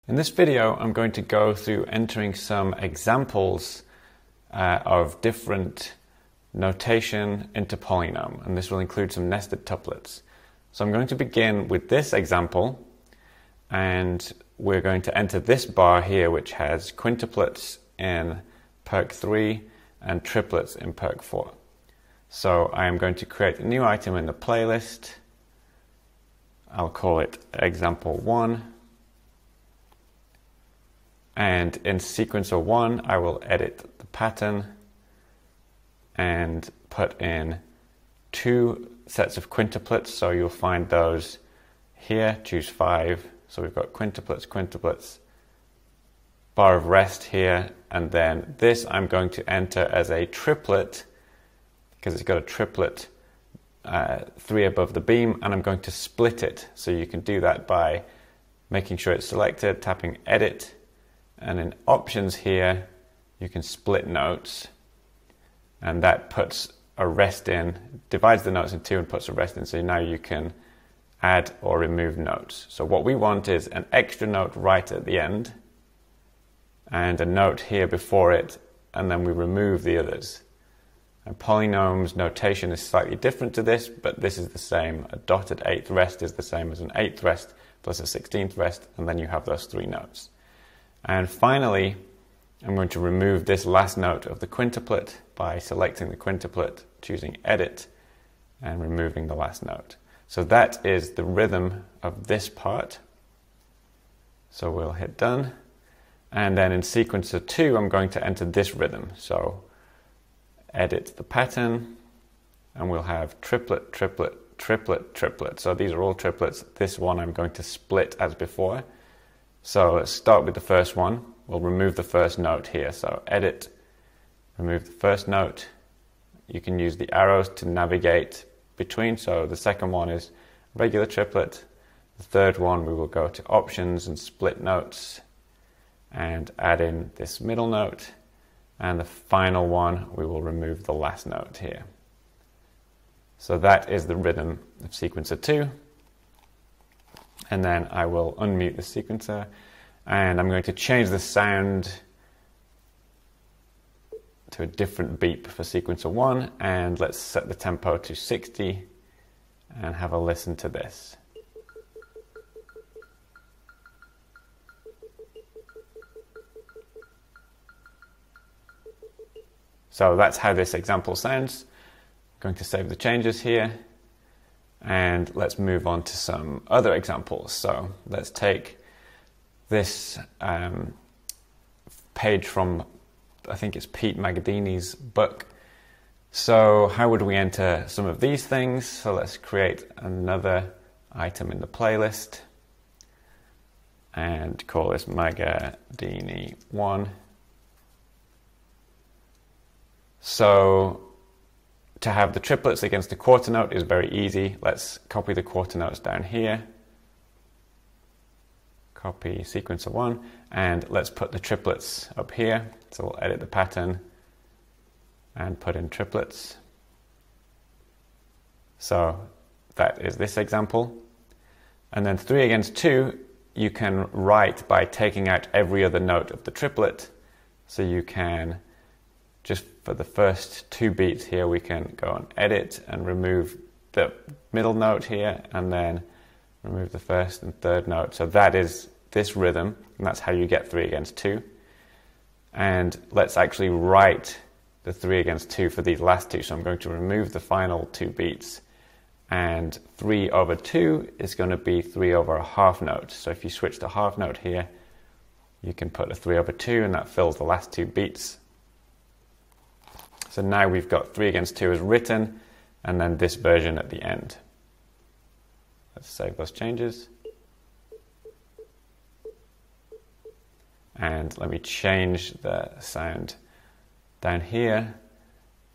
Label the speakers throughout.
Speaker 1: In this video, I'm going to go through entering some examples of different notation into PolyNome, and this will include some nested tuplets. So I'm going to begin with this example, and we're going to enter this bar here, which has quintuplets in perk 3 and triplets in perk 4. So I am going to create a new item in the playlist. I'll call it example 1. And in sequencer 1, I will edit the pattern and put in 2 sets of quintuplets. So you'll find those here, choose 5. So we've got quintuplets, quintuplets, bar of rest here, and then this I'm going to enter as a triplet because it's got a triplet 3 above the beam, and I'm going to split it. So you can do that by making sure it's selected, tapping edit, and in options here you can split notes, and that puts a rest in, divides the notes in 2 and puts a rest in, so now you can add or remove notes. So what we want is an extra note right at the end and a note here before it, and then we remove the others. And PolyNome's notation is slightly different to this, but this is the same. A dotted 8th rest is the same as an 8th rest plus a 16th rest, and then you have those 3 notes. And finally, I'm going to remove this last note of the quintuplet by selecting the quintuplet, choosing edit, and removing the last note. So that is the rhythm of this part. So we'll hit done. And then in sequencer 2, I'm going to enter this rhythm. So edit the pattern, and we'll have triplet, triplet, triplet, triplet. So these are all triplets. This one I'm going to split as before. So let's start with the first one. We'll remove the first note here. So edit, remove the first note. You can use the arrows to navigate between. So the second one is regular triplet. The third one, we will go to options and split notes and add in this middle note. And the final one, we will remove the last note here. So that is the rhythm of sequencer 2. And then I will unmute the sequencer, and I'm going to change the sound to a different beep for sequencer 1, and let's set the tempo to 60 and have a listen to this. So that's how this example sounds. I'm going to save the changes here. And let's move on to some other examples. So let's take this page from, I think it's Pete Magadini's book. So how would we enter some of these things? So let's create another item in the playlist and call this Magadini 1. So to have the triplets against the quarter note is very easy. Let's copy the quarter notes down here. Copy sequencer 1, and let's put the triplets up here. So we'll edit the pattern and put in triplets. So that is this example. And then 3 against 2, you can write by taking out every other note of the triplet. So you can, just for the first 2 beats here, we can go and edit and remove the middle note here, and then remove the first and third note. So that is this rhythm, and that's how you get 3 against 2. And let's actually write the 3 against 2 for these last 2. So I'm going to remove the final 2 beats, and 3 over 2 is going to be 3 over a half note. So if you switch to half note here, you can put a 3 over 2, and that fills the last 2 beats. So now we've got 3 against 2 as written, and then this version at the end. Let's save those changes. And let me change the sound down here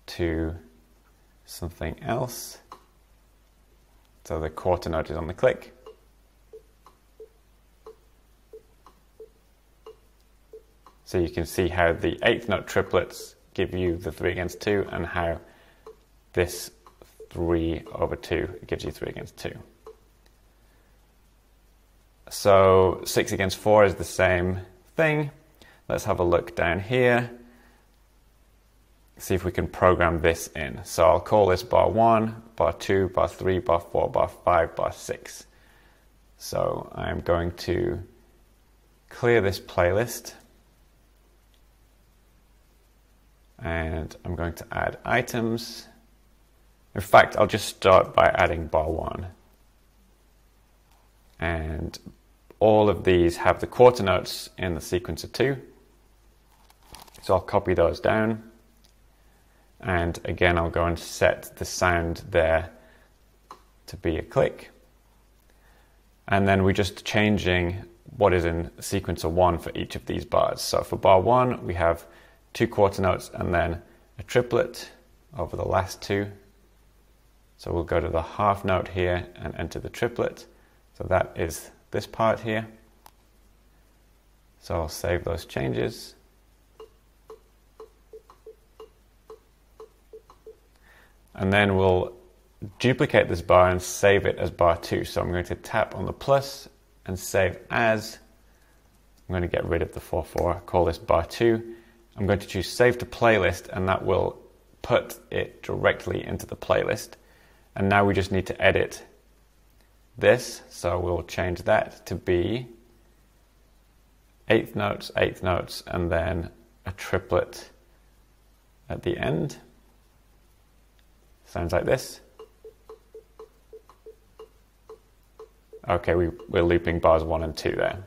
Speaker 1: to something else. So the quarter note is on the click. So you can see how the 8th note triplets give you the 3 against 2, and how this 3 over 2 gives you 3 against 2. So 6 against 4 is the same thing. Let's have a look down here. See if we can program this in. So I'll call this bar 1, bar 2, bar 3, bar 4, bar 5, bar 6. So I'm going to clear this playlist. And I'm going to add items. In fact, I'll just start by adding bar 1. And all of these have the quarter notes in the sequence of 2. So I'll copy those down. And again, I'll go and set the sound there to be a click. And then we're just changing what is in sequence of 1 for each of these bars. So for bar 1, we have 2 quarter notes and then a triplet over the last 2. So we'll go to the half note here and enter the triplet. So that is this part here. So I'll save those changes. And then we'll duplicate this bar and save it as bar 2. So I'm going to tap on the plus and save as. I'm going to get rid of the 4/4, call this bar 2. I'm going to choose save to playlist, and that will put it directly into the playlist. And now we just need to edit this. So we'll change that to be 8th notes, and then a triplet at the end. Sounds like this. Okay, we're looping bars 1 and 2 there.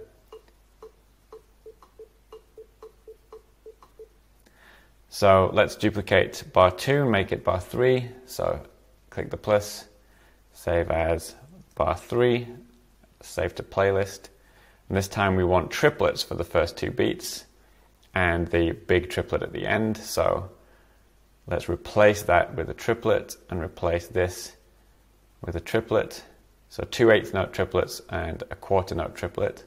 Speaker 1: So let's duplicate bar 2 and make it bar 3. So click the plus, save as bar 3, save to playlist. And this time we want triplets for the first 2 beats and the big triplet at the end. So let's replace that with a triplet and replace this with a triplet. So 2 8th note triplets and a quarter note triplet.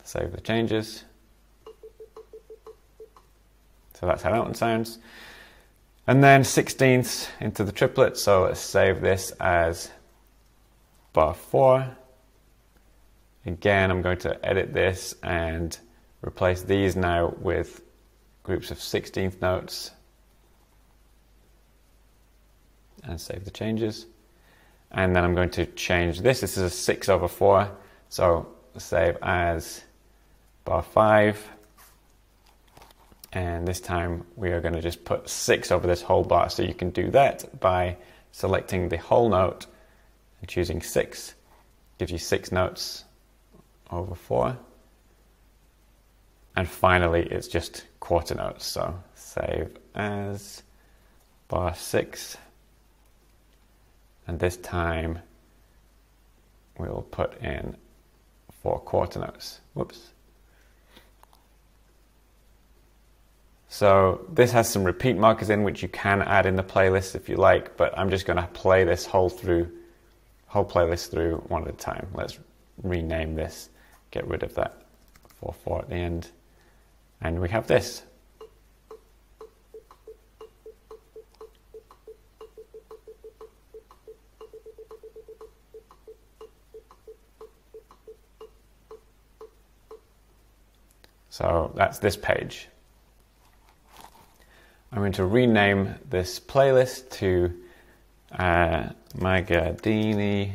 Speaker 1: Save the changes. So that's how that one sounds. And then 16ths into the triplet. So let's save this as bar 4. Again, I'm going to edit this and replace these now with groups of 16th notes. And save the changes. And then I'm going to change this. This is a 6/4. So save as bar 5. And this time we are going to just put 6 over this whole bar. So you can do that by selecting the whole note and choosing 6. Gives you 6 notes over 4. And finally, it's just quarter notes. So save as bar 6. And this time we'll put in 4 quarter notes. Whoops. So this has some repeat markers in which you can add in the playlist if you like, but I'm just going to play this whole playlist through one at a time. Let's rename this, get rid of that 4/4 at the end, and we have this. So that's this page. I'm going to rename this playlist to Magadini.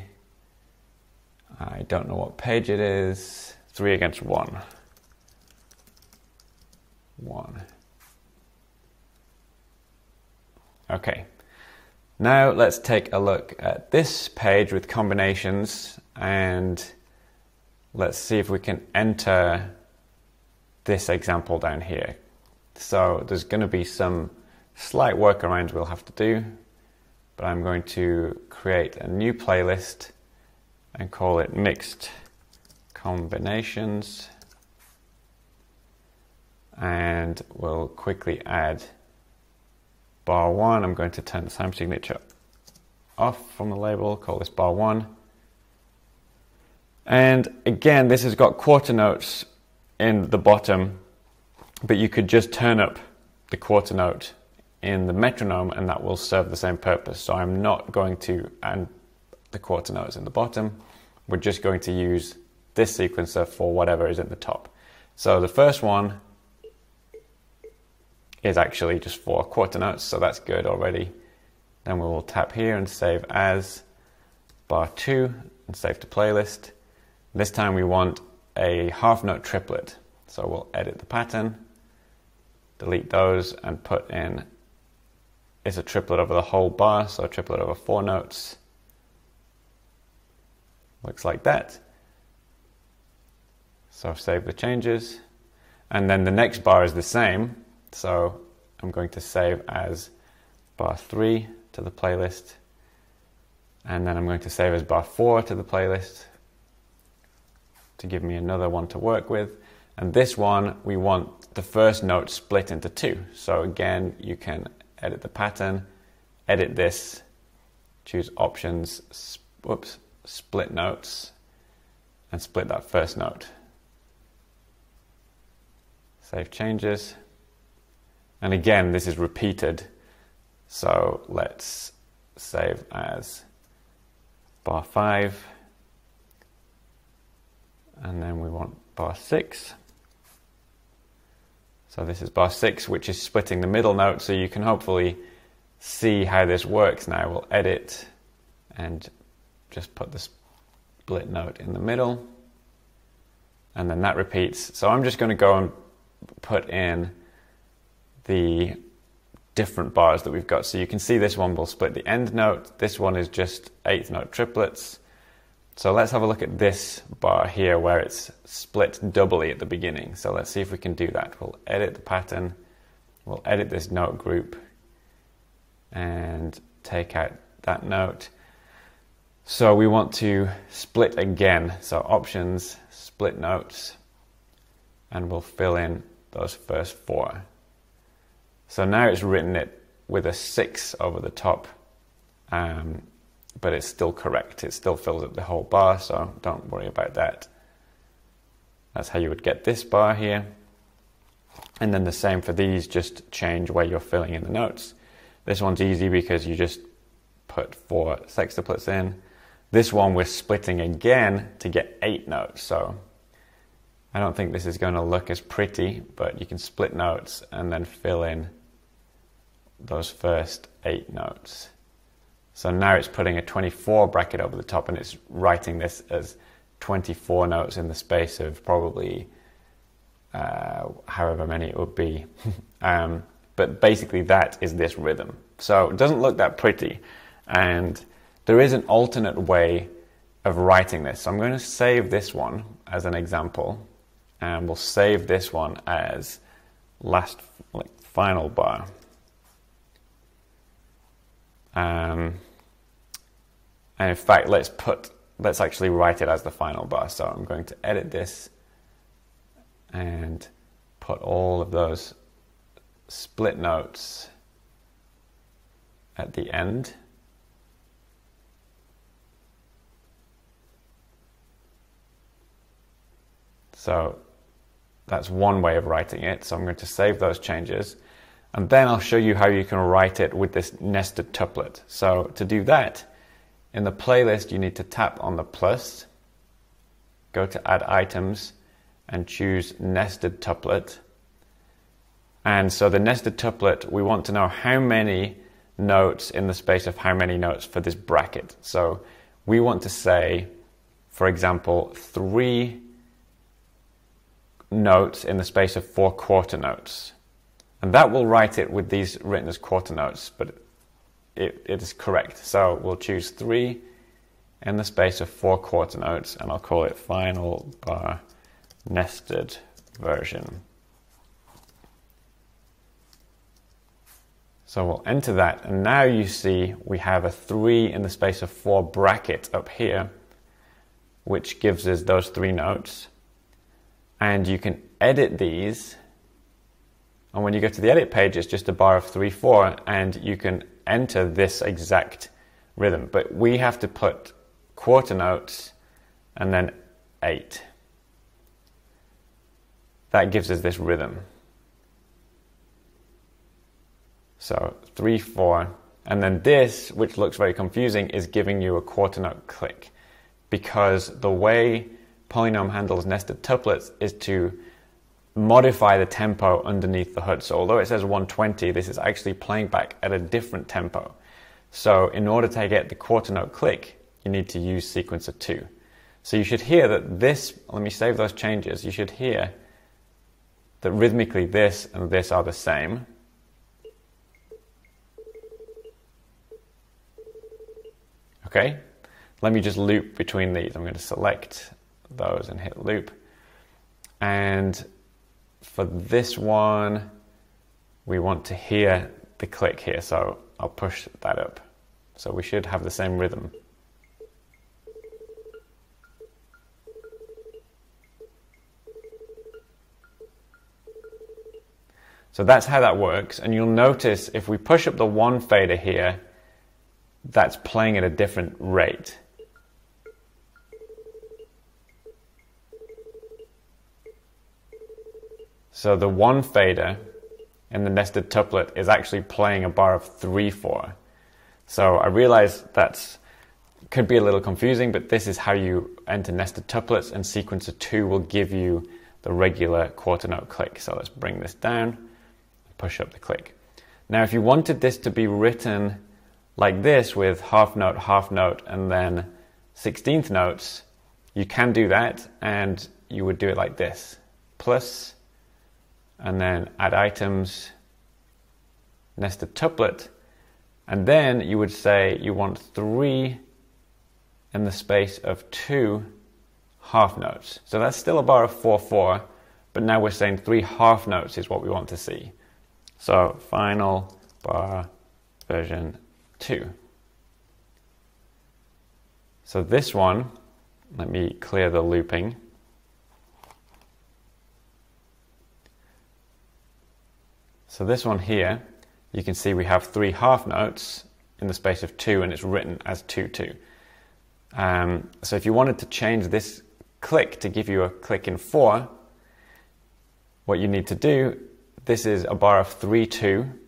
Speaker 1: I don't know what page it is. 3 against 1. 1. Okay. Now let's take a look at this page with combinations, and let's see if we can enter this example down here. So there's going to be some slight workarounds we'll have to do, but I'm going to create a new playlist and call it Mixed Combinations, and we'll quickly add bar 1. I'm going to turn the sound signature off from the label, call this bar 1. And again, this has got quarter notes in the bottom, but you could just turn up the quarter note in the metronome and that will serve the same purpose. So I'm not going to add the quarter notes in the bottom. We're just going to use this sequencer for whatever is at the top. So the first one is actually just 4 quarter notes, so that's good already. Then we will tap here and save as bar 2 and save to playlist. This time we want a half note triplet. So we'll edit the pattern, delete those, and put in, it's a triplet over the whole bar, so a triplet over 4 notes. Looks like that. So save the changes. And then the next bar is the same. So I'm going to save as bar 3 to the playlist. And then I'm going to save as bar 4 to the playlist to give me another one to work with. And this one, we want the first note split into 2. So again, you can edit the pattern, edit this, choose options, split notes, and split that first note. Save changes. And again, this is repeated. So let's save as bar 5. And then we want bar 6. So this is bar 6, which is splitting the middle note. So you can hopefully see how this works now. We'll edit and just put the split note in the middle. And then that repeats. So I'm just going to go and put in the different bars that we've got. So you can see this one will split the end note. This one is just 8th note triplets. So let's have a look at this bar here where it's split doubly at the beginning. So let's see if we can do that. We'll edit the pattern. We'll edit this note group and take out that note. So we want to split again. So options, split notes, and we'll fill in those first 4. So now it's written it with a 6 over the top, but it's still correct. It still fills up the whole bar, so don't worry about that. That's how you would get this bar here. And then the same for these, just change where you're filling in the notes. This one's easy because you just put 4 sextuplets in. This one we're splitting again to get 8 notes, so I don't think this is going to look as pretty, but you can split notes and then fill in those first 8 notes. So now it's putting a 24 bracket over the top, and it's writing this as 24 notes in the space of probably however many it would be. But basically that is this rhythm. So it doesn't look that pretty, and there is an alternate way of writing this. So I'm going to save this one as an example, and we'll save this one as final bar. And in fact, let's actually write it as the final bar. So I'm going to edit this and put all of those split notes at the end. So that's one way of writing it. So I'm going to save those changes. And then I'll show you how you can write it with this nested tuplet. So to do that, in the playlist, you need to tap on the plus, go to add items, and choose nested tuplet. And so the nested tuplet, we want to know how many notes in the space of how many notes for this bracket. So we want to say, for example, 3 notes in the space of 4 quarter notes. And that will write it with these written as quarter notes, but it is correct. So we'll choose 3 in the space of 4 quarter notes, and I'll call it final bar nested version. So we'll enter that, and now you see we have a 3 in the space of 4 bracket up here, which gives us those 3 notes. And you can edit these. And when you go to the edit page, it's just a bar of 3, 4, and you can enter this exact rhythm. But we have to put quarter notes and then 8. That gives us this rhythm. So 3, 4, and then this, which looks very confusing, is giving you a quarter note click, because the way PolyNome handles nested tuplets is to modify the tempo underneath the hood. So although it says 120, this is actually playing back at a different tempo. So in order to get the quarter note click, you need to use sequencer 2. So you should hear that this, let me save those changes, you should hear that rhythmically this and this are the same. Okay, let me just loop between these. I'm going to select those and hit loop. And for this one, we want to hear the click here, so I'll push that up. So we should have the same rhythm. So that's how that works, and you'll notice if we push up the one fader here, that's playing at a different rate. So the one fader in the nested tuplet is actually playing a bar of 3/4. So I realize that could be a little confusing, but this is how you enter nested tuplets, and sequencer 2 will give you the regular quarter note click. So let's bring this down, push up the click. Now if you wanted this to be written like this with half note, and then 16th notes, you can do that, and you would do it like this. Plus, and then add items, nested tuplet, and then you would say you want 3 in the space of 2 half notes. So that's still a bar of 4/4, but now we're saying 3 half notes is what we want to see. So final bar version 2. So this one, let me clear the looping. So this one here, you can see we have 3 half notes in the space of 2, and it's written as 2/2. So if you wanted to change this click to give you a click in 4, what you need to do, this is a bar of 3/2,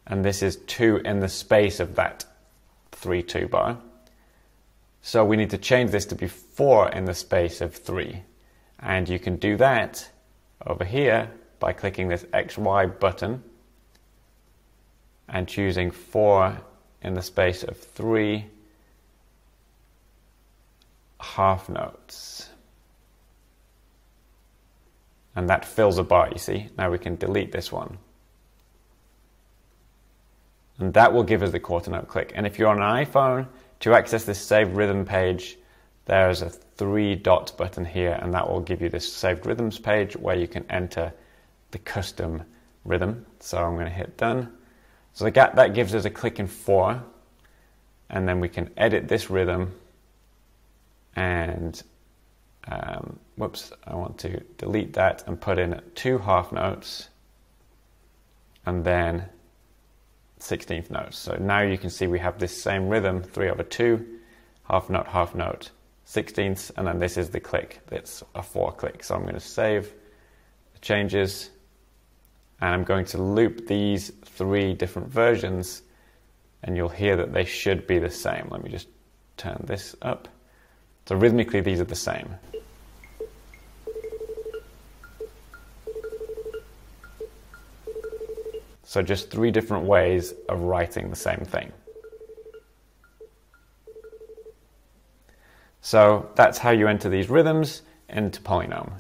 Speaker 1: and this is 2 in the space of that 3/2 bar. So we need to change this to be 4 in the space of 3. And you can do that over here by clicking this XY button and choosing 4 in the space of 3 half notes. And that fills a bar, you see. Now we can delete this one. And that will give us the quarter note click. And if you're on an iPhone, to access this saved rhythm page, there's a 3-dot button here, and that will give you this saved rhythms page where you can enter the custom rhythm. So I'm going to hit done. So that gives us a click in 4, and then we can edit this rhythm, and whoops, I want to delete that and put in 2 half notes and then 16th notes. So now you can see we have this same rhythm, 3/2, half note, 16ths, and then this is the click. It's a 4 click. So I'm going to save the changes, and I'm going to loop these 3 different versions, and you'll hear that they should be the same. Let me just turn this up. So rhythmically, these are the same. So just 3 different ways of writing the same thing. So that's how you enter these rhythms into PolyNome.